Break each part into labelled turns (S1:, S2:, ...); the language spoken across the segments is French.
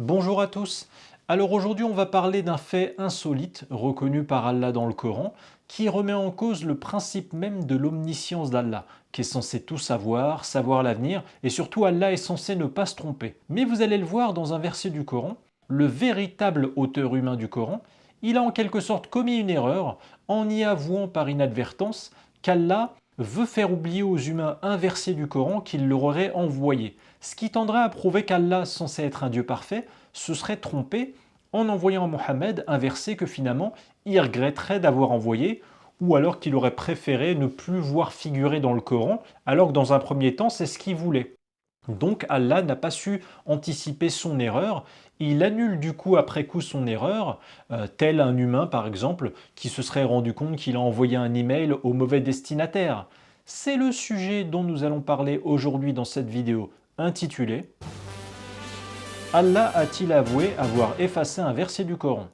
S1: Bonjour à tous. Alors aujourd'hui on va parler d'un fait insolite reconnu par Allah dans le Coran qui remet en cause le principe même de l'omniscience d'Allah, qui est censé tout savoir, savoir l'avenir et surtout Allah est censé ne pas se tromper. Mais vous allez le voir dans un verset du Coran, le véritable auteur humain du Coran, il a en quelque sorte commis une erreur en y avouant par inadvertance qu'Allah veut faire oublier aux humains un verset du Coran qu'il leur aurait envoyé, ce qui tendrait à prouver qu'Allah, censé être un Dieu parfait, se serait trompé en envoyant à Mohammed un verset que finalement il regretterait d'avoir envoyé, ou alors qu'il aurait préféré ne plus voir figurer dans le Coran, alors que dans un premier temps c'est ce qu'il voulait. Donc Allah n'a pas su anticiper son erreur, il annule du coup après coup son erreur, tel un humain par exemple qui se serait rendu compte qu'il a envoyé un email au mauvais destinataire. C'est le sujet dont nous allons parler aujourd'hui dans cette vidéo intitulée Allah a-t-il avoué avoir effacé un verset du Coran?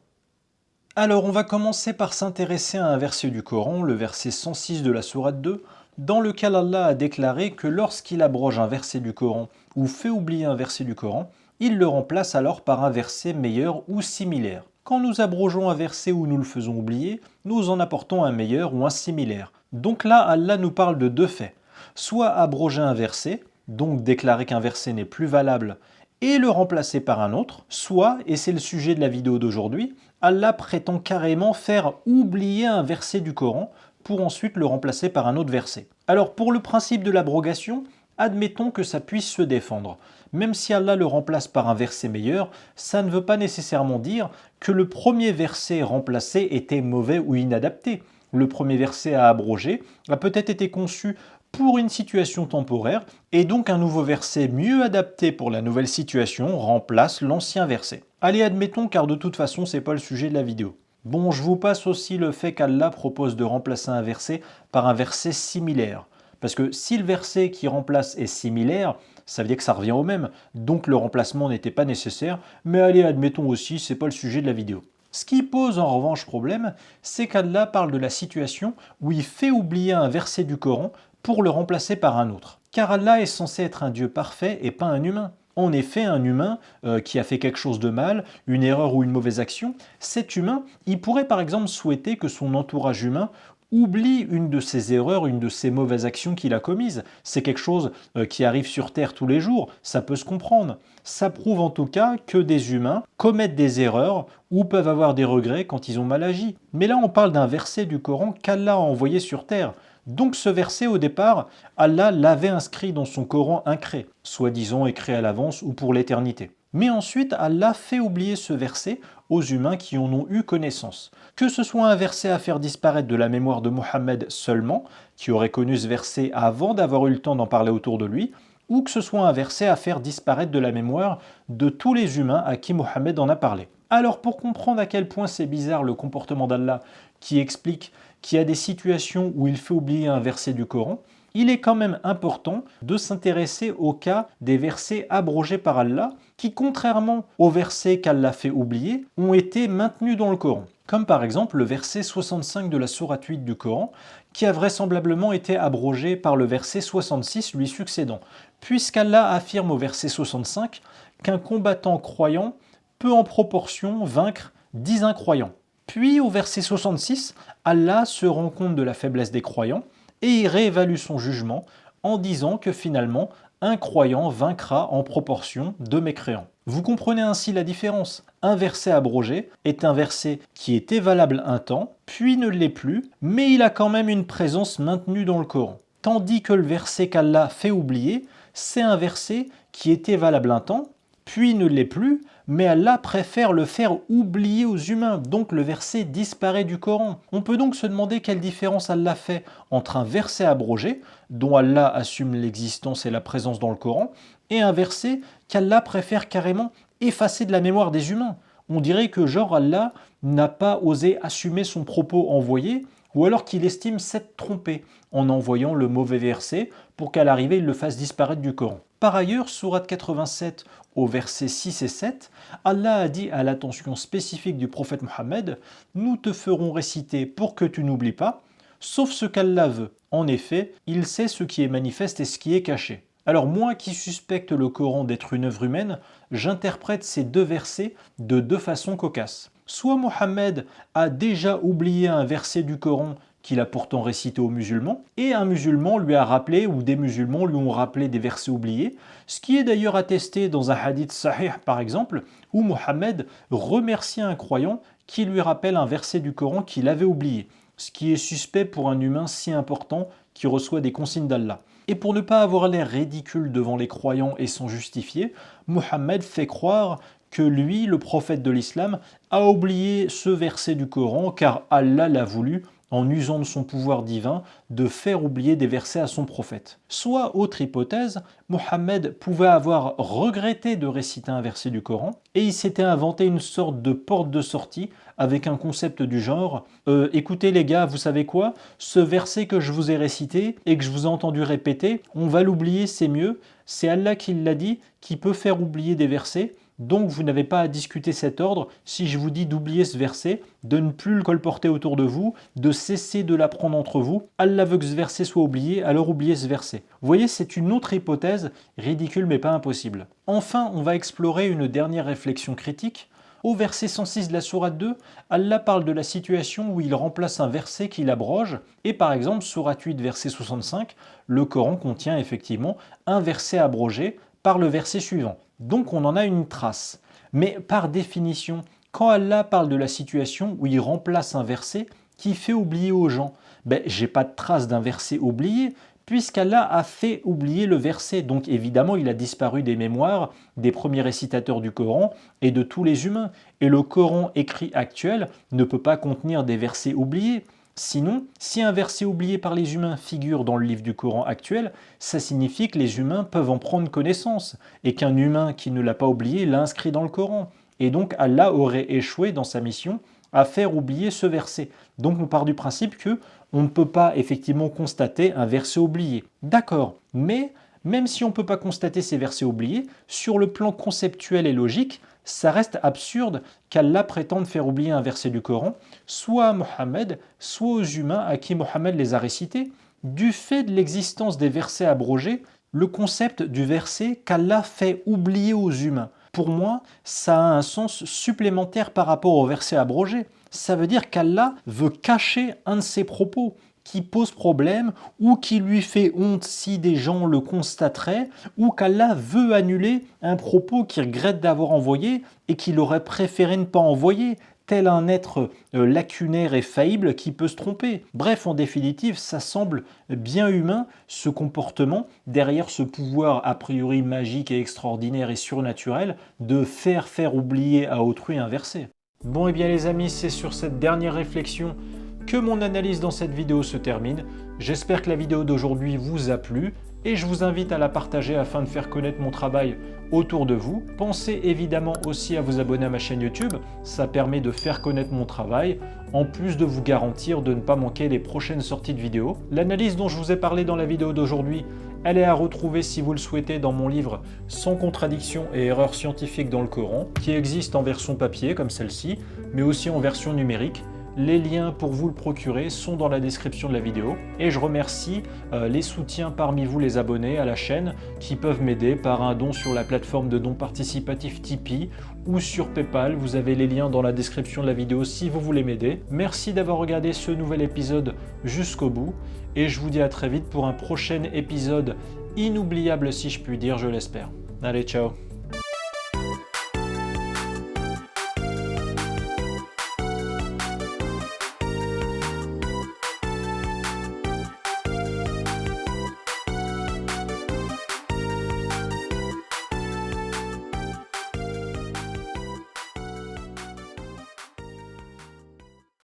S1: Alors on va commencer par s'intéresser à un verset du Coran, le verset 106 de la sourate 2, dans lequel Allah a déclaré que lorsqu'il abroge un verset du Coran ou fait oublier un verset du Coran, il le remplace alors par un verset meilleur ou similaire. Quand nous abrogeons un verset ou nous le faisons oublier, nous en apportons un meilleur ou un similaire. Donc là, Allah nous parle de deux faits. Soit abroger un verset, donc déclarer qu'un verset n'est plus valable et le remplacer par un autre, soit, et c'est le sujet de la vidéo d'aujourd'hui, Allah prétend carrément faire oublier un verset du Coran pour ensuite le remplacer par un autre verset. Alors pour le principe de l'abrogation, admettons que ça puisse se défendre. Même si Allah le remplace par un verset meilleur, ça ne veut pas nécessairement dire que le premier verset remplacé était mauvais ou inadapté. Le premier verset à abroger a peut-être été conçu pour une situation temporaire, et donc un nouveau verset mieux adapté pour la nouvelle situation remplace l'ancien verset. Allez, admettons, car de toute façon, c'est pas le sujet de la vidéo. Bon, je vous passe aussi le fait qu'Allah propose de remplacer un verset par un verset similaire. Parce que si le verset qui remplace est similaire, ça veut dire que ça revient au même, donc le remplacement n'était pas nécessaire, mais allez, admettons aussi, c'est pas le sujet de la vidéo. Ce qui pose en revanche problème, c'est qu'Allah parle de la situation où il fait oublier un verset du Coran pour le remplacer par un autre. Car Allah est censé être un Dieu parfait et pas un humain. En effet, un humain qui a fait quelque chose de mal, une erreur ou une mauvaise action, cet humain, il pourrait par exemple souhaiter que son entourage humain oublie une de ses erreurs, une de ses mauvaises actions qu'il a commises. C'est quelque chose qui arrive sur Terre tous les jours, ça peut se comprendre. Ça prouve en tout cas que des humains commettent des erreurs ou peuvent avoir des regrets quand ils ont mal agi. Mais là, on parle d'un verset du Coran qu'Allah a envoyé sur Terre. Donc ce verset, au départ, Allah l'avait inscrit dans son Coran incré, soi-disant écrit à l'avance ou pour l'éternité. Mais ensuite, Allah fait oublier ce verset aux humains qui en ont eu connaissance. Que ce soit un verset à faire disparaître de la mémoire de Mohammed seulement, qui aurait connu ce verset avant d'avoir eu le temps d'en parler autour de lui, ou que ce soit un verset à faire disparaître de la mémoire de tous les humains à qui Mohammed en a parlé. Alors pour comprendre à quel point c'est bizarre le comportement d'Allah qui explique qu'il y a des situations où il fait oublier un verset du Coran, il est quand même important de s'intéresser au cas des versets abrogés par Allah qui, contrairement aux versets qu'Allah fait oublier, ont été maintenus dans le Coran. Comme par exemple le verset 65 de la sourate 8 du Coran, qui a vraisemblablement été abrogé par le verset 66 lui succédant, puisqu'Allah affirme au verset 65 qu'un combattant croyant peut en proportion vaincre 10 incroyants. Puis au verset 66, Allah se rend compte de la faiblesse des croyants et il réévalue son jugement en disant que finalement, un croyant vaincra en proportion de mécréants. Vous comprenez ainsi la différence. Un verset abrogé est un verset qui était valable un temps, puis ne l'est plus, mais il a quand même une présence maintenue dans le Coran. Tandis que le verset qu'Allah fait oublier, c'est un verset qui était valable un temps, puis ne l'est plus, mais Allah préfère le faire oublier aux humains, donc le verset disparaît du Coran. On peut donc se demander quelle différence Allah fait entre un verset abrogé, dont Allah assume l'existence et la présence dans le Coran, et un verset qu'Allah préfère carrément effacer de la mémoire des humains. On dirait que genre Allah n'a pas osé assumer son propos envoyé, ou alors qu'il estime s'être trompé en envoyant le mauvais verset pour qu'à l'arrivée il le fasse disparaître du Coran. Par ailleurs, sourate 87 au verset 6 et 7, Allah a dit à l'attention spécifique du prophète Mohammed « Nous te ferons réciter pour que tu n'oublies pas, sauf ce qu'Allah veut. En effet, il sait ce qui est manifeste et ce qui est caché. » Alors moi qui suspecte le Coran d'être une œuvre humaine, j'interprète ces deux versets de deux façons cocasses. Soit Mohammed a déjà oublié un verset du Coran qu'il a pourtant récité aux musulmans, et un musulman lui a rappelé, ou des musulmans lui ont rappelé des versets oubliés, ce qui est d'ailleurs attesté dans un hadith sahih par exemple, où Mohammed remercie un croyant qui lui rappelle un verset du Coran qu'il avait oublié, ce qui est suspect pour un humain si important qui reçoit des consignes d'Allah. Et pour ne pas avoir l'air ridicule devant les croyants et s'en justifier, Mohammed fait croire que lui, le prophète de l'islam, a oublié ce verset du Coran car Allah l'a voulu en usant de son pouvoir divin de faire oublier des versets à son prophète. Soit, autre hypothèse, Mohammed pouvait avoir regretté de réciter un verset du Coran et il s'était inventé une sorte de porte de sortie avec un concept du genre « Écoutez les gars, vous savez quoi? Ce verset que je vous ai récité et que je vous ai entendu répéter, on va l'oublier, c'est mieux. C'est Allah qui l'a dit, qui peut faire oublier des versets. Donc vous n'avez pas à discuter cet ordre si je vous dis d'oublier ce verset, de ne plus le colporter autour de vous, de cesser de l'apprendre entre vous. Allah veut que ce verset soit oublié, alors oubliez ce verset. Vous voyez, c'est une autre hypothèse, ridicule mais pas impossible. Enfin, on va explorer une dernière réflexion critique. Au verset 106 de la sourate 2, Allah parle de la situation où il remplace un verset qu'il abroge, et par exemple, sourate 8, verset 65, le Coran contient effectivement un verset abrogé par le verset suivant. Donc on en a une trace. Mais par définition, quand Allah parle de la situation où il remplace un verset qui fait oublier aux gens, j'ai pas de trace d'un verset oublié, puisqu'Allah a fait oublier le verset. Donc évidemment, il a disparu des mémoires des premiers récitateurs du Coran et de tous les humains. Et le Coran écrit actuel ne peut pas contenir des versets oubliés. Sinon, si un verset oublié par les humains figure dans le livre du Coran actuel, ça signifie que les humains peuvent en prendre connaissance et qu'un humain qui ne l'a pas oublié l'a inscrit dans le Coran. Et donc Allah aurait échoué dans sa mission à faire oublier ce verset. Donc on part du principe que on ne peut pas effectivement constater un verset oublié. D'accord, mais même si on ne peut pas constater ces versets oubliés, sur le plan conceptuel et logique, ça reste absurde qu'Allah prétende faire oublier un verset du Coran, soit à Mohammed, soit aux humains à qui Mohammed les a récités. Du fait de l'existence des versets abrogés, le concept du verset qu'Allah fait oublier aux humains, pour moi, ça a un sens supplémentaire par rapport au verset abrogé. Ça veut dire qu'Allah veut cacher un de ses propos qui pose problème ou qui lui fait honte si des gens le constateraient, ou qu'Allah veut annuler un propos qu'il regrette d'avoir envoyé et qu'il aurait préféré ne pas envoyer, tel un être lacunaire et faillible qui peut se tromper. Bref, en définitive, ça semble bien humain, ce comportement, derrière ce pouvoir a priori magique et extraordinaire et surnaturel, de faire oublier à autrui un verset. Bon, et bien les amis, c'est sur cette dernière réflexion que mon analyse dans cette vidéo se termine. J'espère que la vidéo d'aujourd'hui vous a plu et je vous invite à la partager afin de faire connaître mon travail autour de vous. Pensez évidemment aussi à vous abonner à ma chaîne YouTube, ça permet de faire connaître mon travail, en plus de vous garantir de ne pas manquer les prochaines sorties de vidéos. L'analyse dont je vous ai parlé dans la vidéo d'aujourd'hui, elle est à retrouver si vous le souhaitez dans mon livre « Sans contradiction et erreurs scientifiques dans le Coran » qui existe en version papier comme celle-ci, mais aussi en version numérique. Les liens pour vous le procurer sont dans la description de la vidéo. Et je remercie les soutiens parmi vous, les abonnés à la chaîne, qui peuvent m'aider par un don sur la plateforme de dons participatifs Tipeee ou sur Paypal. Vous avez les liens dans la description de la vidéo si vous voulez m'aider. Merci d'avoir regardé ce nouvel épisode jusqu'au bout. Et je vous dis à très vite pour un prochain épisode inoubliable si je puis dire, je l'espère. Allez, ciao!